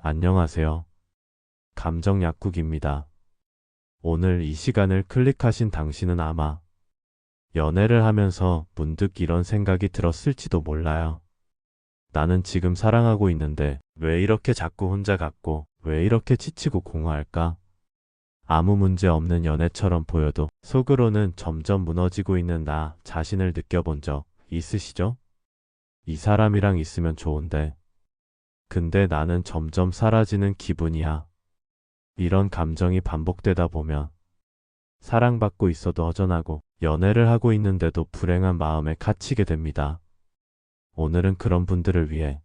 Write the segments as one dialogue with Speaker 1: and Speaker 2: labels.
Speaker 1: 안녕하세요. 감정 약국입니다. 오늘 이 시간을 클릭하신 당신은 아마 연애를 하면서 문득 이런 생각이 들었을지도 몰라요. 나는 지금 사랑하고 있는데 왜 이렇게 자꾸 혼자 같고 왜 이렇게 지치고 공허할까? 아무 문제 없는 연애처럼 보여도 속으로는 점점 무너지고 있는 나 자신을 느껴본 적 있으시죠? 이 사람이랑 있으면 좋은데 근데 나는 점점 사라지는 기분이야. 이런 감정이 반복되다 보면 사랑받고 있어도 허전하고 연애를 하고 있는데도 불행한 마음에 갇히게 됩니다. 오늘은 그런 분들을 위해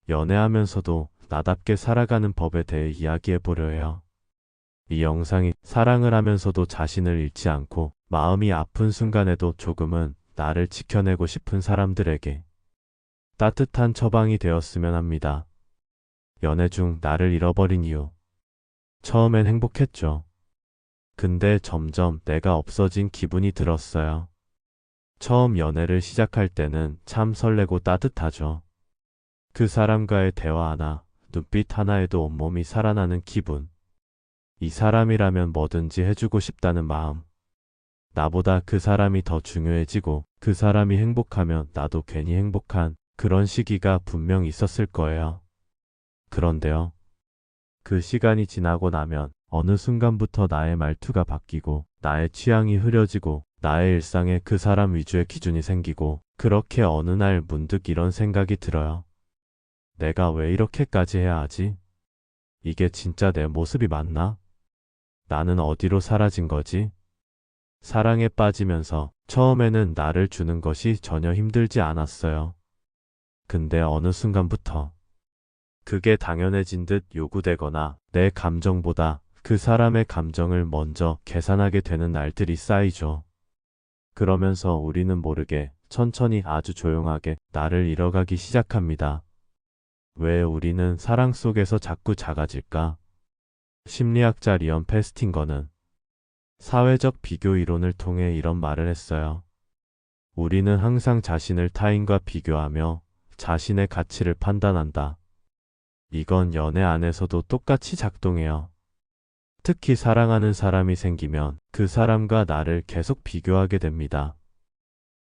Speaker 1: 연애하면서도 나답게 살아가는 법에 대해 이야기해 보려 해요. 이 영상이 사랑을 하면서도 자신을 잃지 않고 마음이 아픈 순간에도 조금은 나를 지켜내고 싶은 사람들에게 따뜻한 처방이 되었으면 합니다. 연애 중 나를 잃어버린 이유. 처음엔 행복했죠. 근데 점점 내가 없어진 기분이 들었어요. 처음 연애를 시작할 때는 참 설레고 따뜻하죠. 그 사람과의 대화 하나, 눈빛 하나에도 온몸이 살아나는 기분. 이 사람이라면 뭐든지 해주고 싶다는 마음. 나보다 그 사람이 더 중요해지고 그 사람이 행복하면 나도 괜히 행복한 그런 시기가 분명 있었을 거예요. 그런데요. 그 시간이 지나고 나면 어느 순간부터 나의 말투가 바뀌고 나의 취향이 흐려지고 나의 일상에 그 사람 위주의 기준이 생기고 그렇게 어느 날 문득 이런 생각이 들어요. 내가 왜 이렇게까지 해야 하지? 이게 진짜 내 모습이 맞나? 나는 어디로 사라진 거지? 사랑에 빠지면서 처음에는 나를 주는 것이 전혀 힘들지 않았어요. 근데 어느 순간부터 그게 당연해진 듯 요구되거나 내 감정보다 그 사람의 감정을 먼저 계산하게 되는 날들이 쌓이죠. 그러면서 우리는 모르게 천천히 아주 조용하게 나를 잃어가기 시작합니다. 왜 우리는 사랑 속에서 자꾸 작아질까? 심리학자 리언 페스팅거는 사회적 비교 이론을 통해 이런 말을 했어요. 우리는 항상 자신을 타인과 비교하며 자신의 가치를 판단한다. 이건 연애 안에서도 똑같이 작동해요. 특히 사랑하는 사람이 생기면 그 사람과 나를 계속 비교하게 됩니다.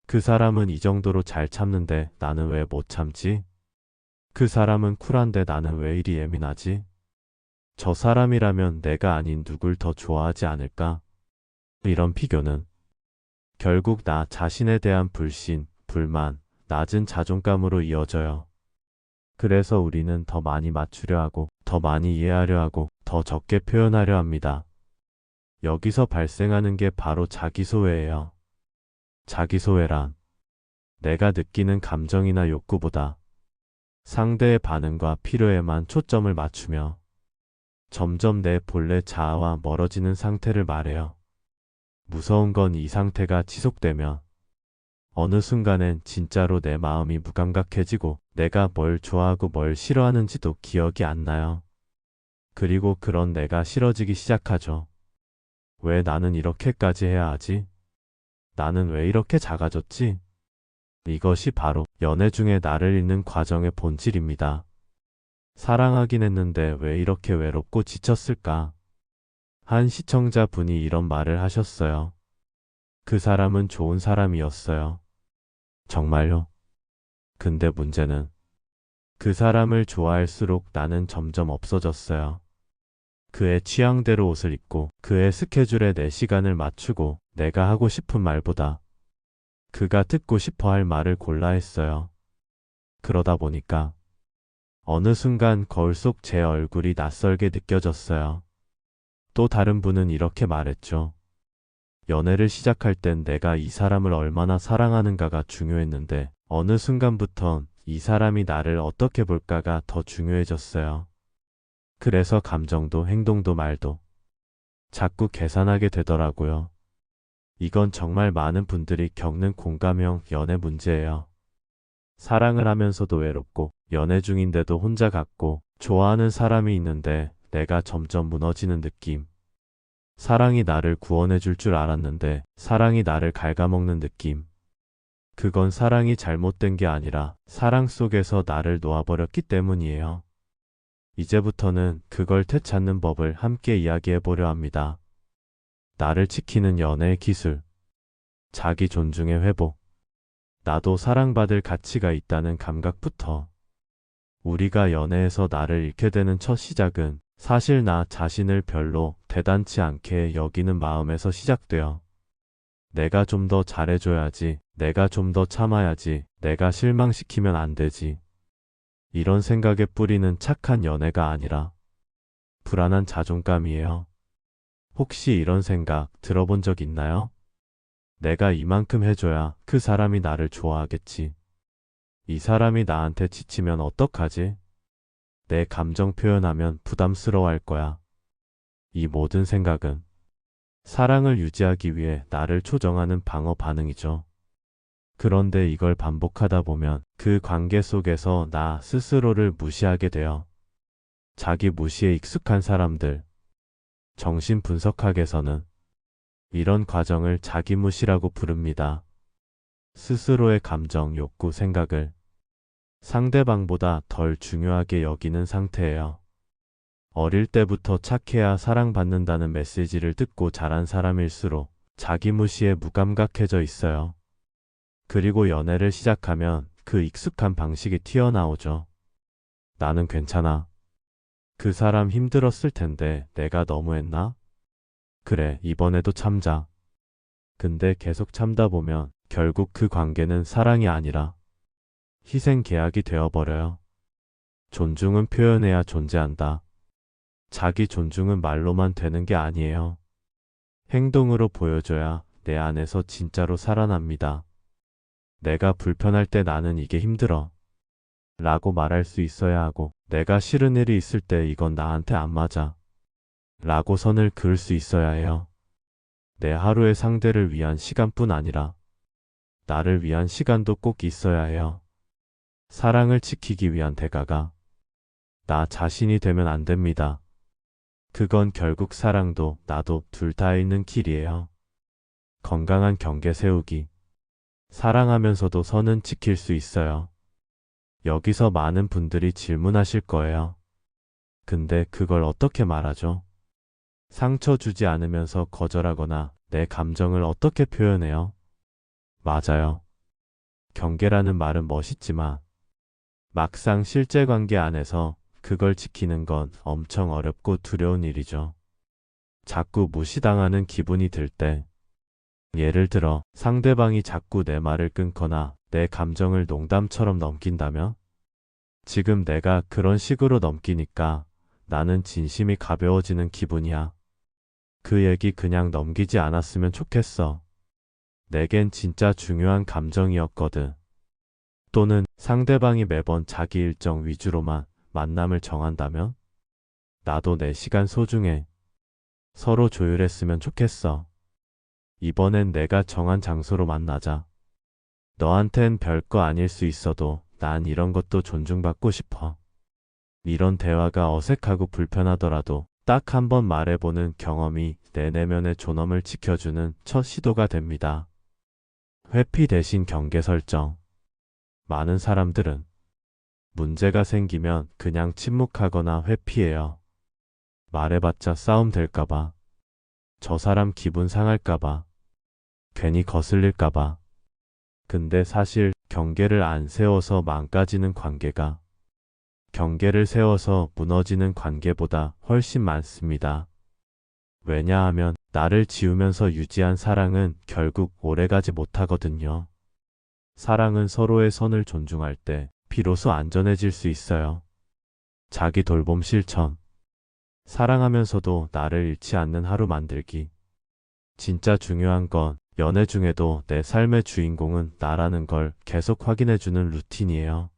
Speaker 1: 그 사람은 이 정도로 잘 참는데 나는 왜 못 참지? 그 사람은 쿨한데 나는 왜 이리 예민하지? 저 사람이라면 내가 아닌 누굴 더 좋아하지 않을까? 이런 비교는 결국 나 자신에 대한 불신, 불만, 낮은 자존감으로 이어져요. 그래서 우리는 더 많이 맞추려 하고, 더 많이 이해하려 하고, 더 적게 표현하려 합니다. 여기서 발생하는 게 바로 자기소외예요. 자기소외란 내가 느끼는 감정이나 욕구보다 상대의 반응과 필요에만 초점을 맞추며 점점 내 본래 자아와 멀어지는 상태를 말해요. 무서운 건 이 상태가 지속되면 어느 순간엔 진짜로 내 마음이 무감각해지고 내가 뭘 좋아하고 뭘 싫어하는지도 기억이 안 나요. 그리고 그런 내가 싫어지기 시작하죠. 왜 나는 이렇게까지 해야 하지? 나는 왜 이렇게 작아졌지? 이것이 바로 연애 중에 나를 잃는 과정의 본질입니다. 사랑하긴 했는데 왜 이렇게 외롭고 지쳤을까? 한 시청자분이 이런 말을 하셨어요. 그 사람은 좋은 사람이었어요. 정말요? 근데 문제는 그 사람을 좋아할수록 나는 점점 없어졌어요. 그의 취향대로 옷을 입고 그의 스케줄에 내 시간을 맞추고 내가 하고 싶은 말보다 그가 듣고 싶어 할 말을 골라 했어요. 그러다 보니까 어느 순간 거울 속 제 얼굴이 낯설게 느껴졌어요. 또 다른 분은 이렇게 말했죠. 연애를 시작할 땐 내가 이 사람을 얼마나 사랑하는가가 중요했는데 어느 순간부턴 이 사람이 나를 어떻게 볼까가 더 중요해졌어요. 그래서 감정도 행동도 말도 자꾸 계산하게 되더라고요. 이건 정말 많은 분들이 겪는 공감형 연애 문제예요. 사랑을 하면서도 외롭고 연애 중인데도 혼자 같고 좋아하는 사람이 있는데 내가 점점 무너지는 느낌. 사랑이 나를 구원해 줄 줄 알았는데 사랑이 나를 갉아먹는 느낌. 그건 사랑이 잘못된 게 아니라 사랑 속에서 나를 놓아버렸기 때문이에요. 이제부터는 그걸 되찾는 법을 함께 이야기해 보려 합니다. 나를 지키는 연애의 기술, 자기 존중의 회복, 나도 사랑받을 가치가 있다는 감각부터. 우리가 연애에서 나를 잃게 되는 첫 시작은 사실 나 자신을 별로 대단치 않게 여기는 마음에서 시작되어. 내가 좀 더 잘해줘야지, 내가 좀 더 참아야지, 내가 실망시키면 안 되지. 이런 생각에 뿌리는 착한 연애가 아니라 불안한 자존감이에요. 혹시 이런 생각 들어본 적 있나요? 내가 이만큼 해줘야 그 사람이 나를 좋아하겠지. 이 사람이 나한테 지치면 어떡하지? 내 감정 표현하면 부담스러워할 거야. 이 모든 생각은 사랑을 유지하기 위해 나를 조정하는 방어 반응이죠. 그런데 이걸 반복하다 보면 그 관계 속에서 나 스스로를 무시하게 돼요. 자기 무시에 익숙한 사람들, 정신분석학에서는 이런 과정을 자기 무시라고 부릅니다. 스스로의 감정, 욕구, 생각을 상대방보다 덜 중요하게 여기는 상태예요. 어릴 때부터 착해야 사랑받는다는 메시지를 듣고 자란 사람일수록 자기 무시에 무감각해져 있어요. 그리고 연애를 시작하면 그 익숙한 방식이 튀어나오죠. 나는 괜찮아. 그 사람 힘들었을 텐데 내가 너무했나? 그래, 이번에도 참자. 근데 계속 참다 보면 결국 그 관계는 사랑이 아니라 희생 계약이 되어버려요. 존중은 표현해야 존재한다. 자기 존중은 말로만 되는 게 아니에요. 행동으로 보여줘야 내 안에서 진짜로 살아납니다. 내가 불편할 때 나는 이게 힘들어 라고 말할 수 있어야 하고, 내가 싫은 일이 있을 때 이건 나한테 안 맞아 라고 선을 그을 수 있어야 해요. 내 하루의 상대를 위한 시간뿐 아니라 나를 위한 시간도 꼭 있어야 해요. 사랑을 지키기 위한 대가가 나 자신이 되면 안 됩니다. 그건 결국 사랑도 나도 둘 다 잃는 길이에요. 건강한 경계 세우기. 사랑하면서도 선은 지킬 수 있어요. 여기서 많은 분들이 질문하실 거예요. 근데 그걸 어떻게 말하죠? 상처 주지 않으면서 거절하거나 내 감정을 어떻게 표현해요? 맞아요. 경계라는 말은 멋있지만 막상 실제 관계 안에서 그걸 지키는 건 엄청 어렵고 두려운 일이죠. 자꾸 무시당하는 기분이 들 때, 예를 들어 상대방이 자꾸 내 말을 끊거나 내 감정을 농담처럼 넘긴다면, 지금 내가 그런 식으로 넘기니까 나는 진심이 가벼워지는 기분이야. 그 얘기 그냥 넘기지 않았으면 좋겠어. 내겐 진짜 중요한 감정이었거든. 또는 상대방이 매번 자기 일정 위주로만 만남을 정한다면, 나도 내 시간 소중해. 서로 조율했으면 좋겠어. 이번엔 내가 정한 장소로 만나자. 너한텐 별거 아닐 수 있어도 난 이런 것도 존중받고 싶어. 이런 대화가 어색하고 불편하더라도 딱 한 번 말해보는 경험이 내 내면의 존엄을 지켜주는 첫 시도가 됩니다. 회피 대신 경계 설정. 많은 사람들은 문제가 생기면 그냥 침묵하거나 회피해요. 말해봤자 싸움 될까봐, 저 사람 기분 상할까봐, 괜히 거슬릴까봐. 근데 사실 경계를 안 세워서 망가지는 관계가 경계를 세워서 무너지는 관계보다 훨씬 많습니다. 왜냐하면 나를 지우면서 유지한 사랑은 결국 오래가지 못하거든요. 사랑은 서로의 선을 존중할 때 비로소 안전해질 수 있어요. 자기 돌봄 실천. 사랑하면서도 나를 잃지 않는 하루 만들기. 진짜 중요한 건 연애 중에도 내 삶의 주인공은 나라는 걸 계속 확인해주는 루틴이에요.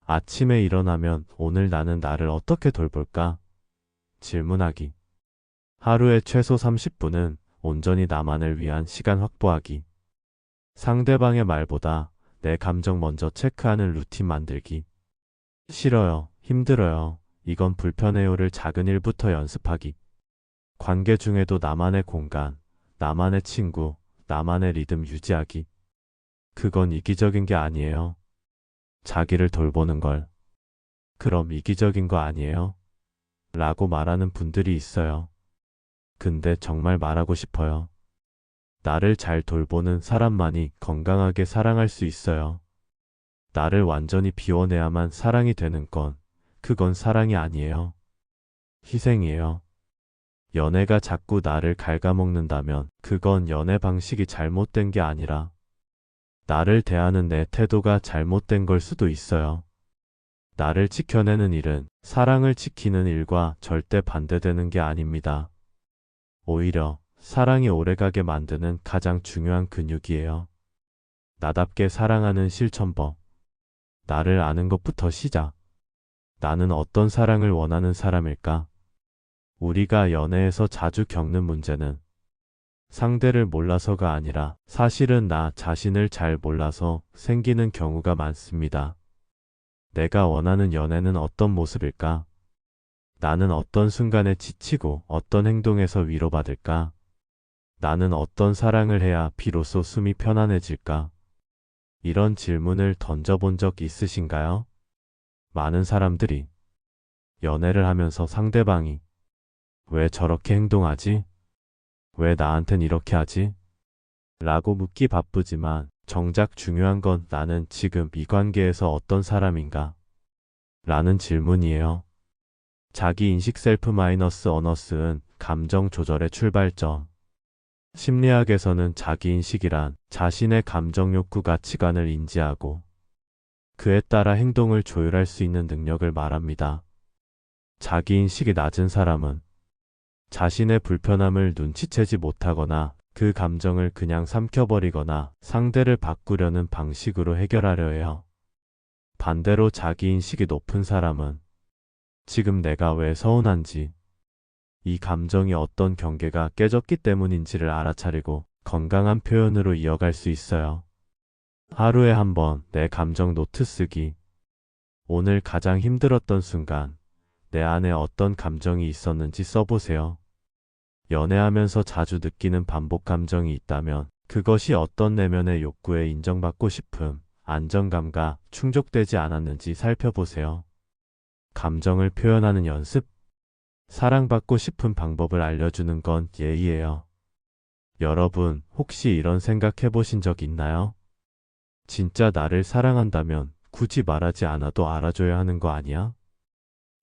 Speaker 1: 아침에 일어나면 오늘 나는 나를 어떻게 돌볼까? 질문하기. 하루에 최소 30분은 온전히 나만을 위한 시간 확보하기. 상대방의 말보다 내 감정 먼저 체크하는 루틴 만들기. 싫어요, 힘들어요, 이건 불편해요를 작은 일부터 연습하기. 관계 중에도 나만의 공간, 나만의 친구, 나만의 리듬 유지하기. 그건 이기적인 게 아니에요. 자기를 돌보는 걸 그럼 이기적인 거 아니에요? 라고 말하는 분들이 있어요. 근데 정말 말하고 싶어요. 나를 잘 돌보는 사람만이 건강하게 사랑할 수 있어요. 나를 완전히 비워내야만 사랑이 되는 건, 그건 사랑이 아니에요. 희생이에요. 연애가 자꾸 나를 갉아먹는다면 그건 연애 방식이 잘못된 게 아니라 나를 대하는 내 태도가 잘못된 걸 수도 있어요. 나를 지켜내는 일은 사랑을 지키는 일과 절대 반대되는 게 아닙니다. 오히려 사랑이 오래가게 만드는 가장 중요한 근육이에요. 나답게 사랑하는 실천법. 나를 아는 것부터 시작. 나는 어떤 사랑을 원하는 사람일까? 우리가 연애에서 자주 겪는 문제는 상대를 몰라서가 아니라 사실은 나 자신을 잘 몰라서 생기는 경우가 많습니다. 내가 원하는 연애는 어떤 모습일까? 나는 어떤 순간에 지치고 어떤 행동에서 위로받을까? 나는 어떤 사랑을 해야 비로소 숨이 편안해질까? 이런 질문을 던져본 적 있으신가요? 많은 사람들이 연애를 하면서 상대방이 왜 저렇게 행동하지? 왜 나한텐 이렇게 하지? 라고 묻기 바쁘지만 정작 중요한 건 나는 지금 이 관계에서 어떤 사람인가? 라는 질문이에요. 자기인식 셀프 마이너스 어너스는 감정 조절의 출발점. 심리학에서는 자기인식이란 자신의 감정 욕구 가치관을 인지하고 그에 따라 행동을 조율할 수 있는 능력을 말합니다. 자기인식이 낮은 사람은 자신의 불편함을 눈치채지 못하거나 그 감정을 그냥 삼켜버리거나 상대를 바꾸려는 방식으로 해결하려 해요. 반대로 자기인식이 높은 사람은 지금 내가 왜 서운한지, 이 감정이 어떤 경계가 깨졌기 때문인지를 알아차리고 건강한 표현으로 이어갈 수 있어요. 하루에 한 번 내 감정 노트 쓰기. 오늘 가장 힘들었던 순간, 내 안에 어떤 감정이 있었는지 써보세요. 연애하면서 자주 느끼는 반복 감정이 있다면 그것이 어떤 내면의 욕구에 인정받고 싶음, 안정감과 충족되지 않았는지 살펴보세요. 감정을 표현하는 연습? 사랑받고 싶은 방법을 알려주는 건 예의예요. 여러분, 혹시 이런 생각 해보신 적 있나요? 진짜 나를 사랑한다면 굳이 말하지 않아도 알아줘야 하는 거 아니야?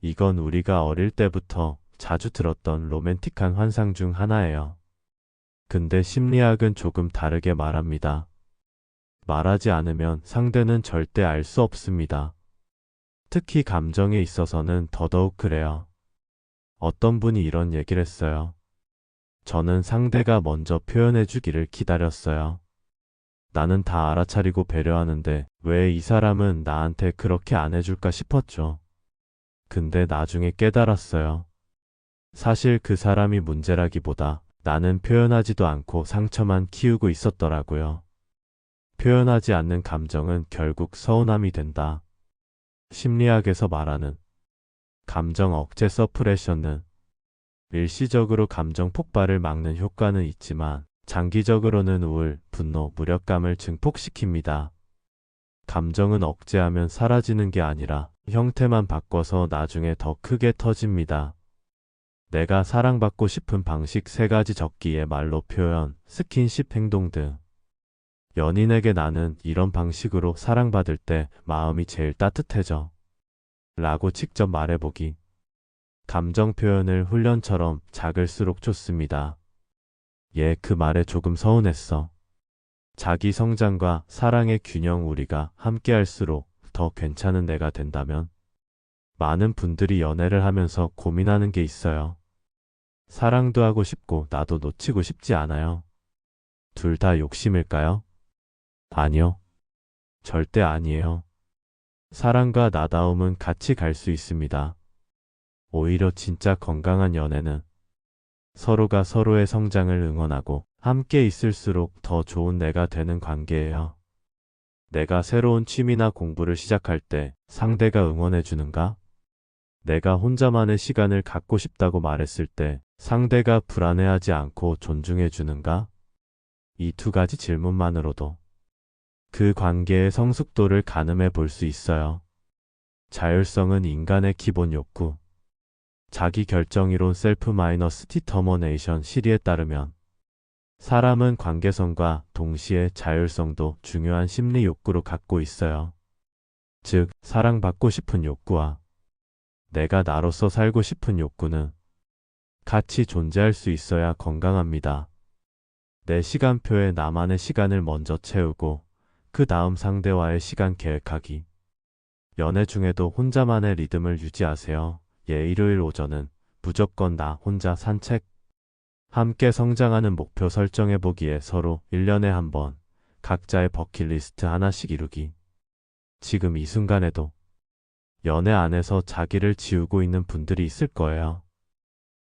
Speaker 1: 이건 우리가 어릴 때부터 자주 들었던 로맨틱한 환상 중 하나예요. 근데 심리학은 조금 다르게 말합니다. 말하지 않으면 상대는 절대 알 수 없습니다. 특히 감정에 있어서는 더더욱 그래요. 어떤 분이 이런 얘기를 했어요. 저는 상대가 먼저 표현해 주기를 기다렸어요. 나는 다 알아차리고 배려하는데 왜 이 사람은 나한테 그렇게 안 해줄까 싶었죠. 근데 나중에 깨달았어요. 사실 그 사람이 문제라기보다 나는 표현하지도 않고 상처만 키우고 있었더라고요. 표현하지 않는 감정은 결국 서운함이 된다. 심리학에서 말하는 감정 억제 서프레션은 일시적으로 감정 폭발을 막는 효과는 있지만 장기적으로는 우울, 분노, 무력감을 증폭시킵니다. 감정은 억제하면 사라지는 게 아니라 형태만 바꿔서 나중에 더 크게 터집니다. 내가 사랑받고 싶은 방식 3가지 적기에 말로 표현, 스킨십 행동 등. 연인에게 나는 이런 방식으로 사랑받을 때 마음이 제일 따뜻해져. 라고 직접 말해보기. 감정 표현을 훈련처럼 작을수록 좋습니다. 그 말에 조금 서운했어. 자기 성장과 사랑의 균형 우리가 함께 할수록 더 괜찮은 내가 된다면 많은 분들이 연애를 하면서 고민하는 게 있어요. 사랑도 하고 싶고 나도 놓치고 싶지 않아요. 둘 다 욕심일까요? 아니요. 절대 아니에요. 사랑과 나다움은 같이 갈 수 있습니다. 오히려 진짜 건강한 연애는 서로가 서로의 성장을 응원하고 함께 있을수록 더 좋은 내가 되는 관계예요. 내가 새로운 취미나 공부를 시작할 때 상대가 응원해 주는가? 내가 혼자만의 시간을 갖고 싶다고 말했을 때 상대가 불안해하지 않고 존중해 주는가? 이 2가지 질문만으로도 그 관계의 성숙도를 가늠해 볼 수 있어요. 자율성은 인간의 기본 욕구. 자기 결정이론 셀프 마이너스 디터머네이션 시리에 따르면 사람은 관계성과 동시에 자율성도 중요한 심리 욕구로 갖고 있어요. 즉, 사랑받고 싶은 욕구와 내가 나로서 살고 싶은 욕구는 같이 존재할 수 있어야 건강합니다. 내 시간표에 나만의 시간을 먼저 채우고 그 다음 상대와의 시간 계획하기. 연애 중에도 혼자만의 리듬을 유지하세요. 일요일 오전은 무조건 나 혼자 산책. 함께 성장하는 목표 설정해보기에 서로 1년에 한 번 각자의 버킷리스트 하나씩 이루기. 지금 이 순간에도 연애 안에서 자기를 지우고 있는 분들이 있을 거예요.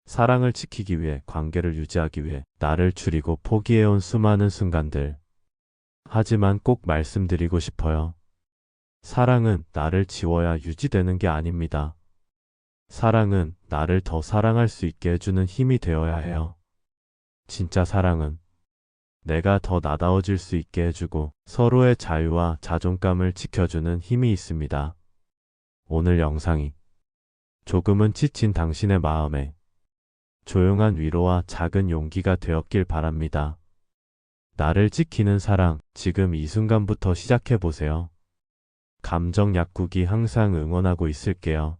Speaker 1: 사랑을 지키기 위해, 관계를 유지하기 위해 나를 줄이고 포기해온 수많은 순간들. 하지만 꼭 말씀드리고 싶어요. 사랑은 나를 지워야 유지되는 게 아닙니다. 사랑은 나를 더 사랑할 수 있게 해주는 힘이 되어야 해요. 진짜 사랑은 내가 더 나다워질 수 있게 해주고 서로의 자유와 자존감을 지켜주는 힘이 있습니다. 오늘 영상이 조금은 지친 당신의 마음에 조용한 위로와 작은 용기가 되었길 바랍니다. 나를 지키는 사랑, 지금 이 순간부터 시작해보세요. 감정 약국이 항상 응원하고 있을게요.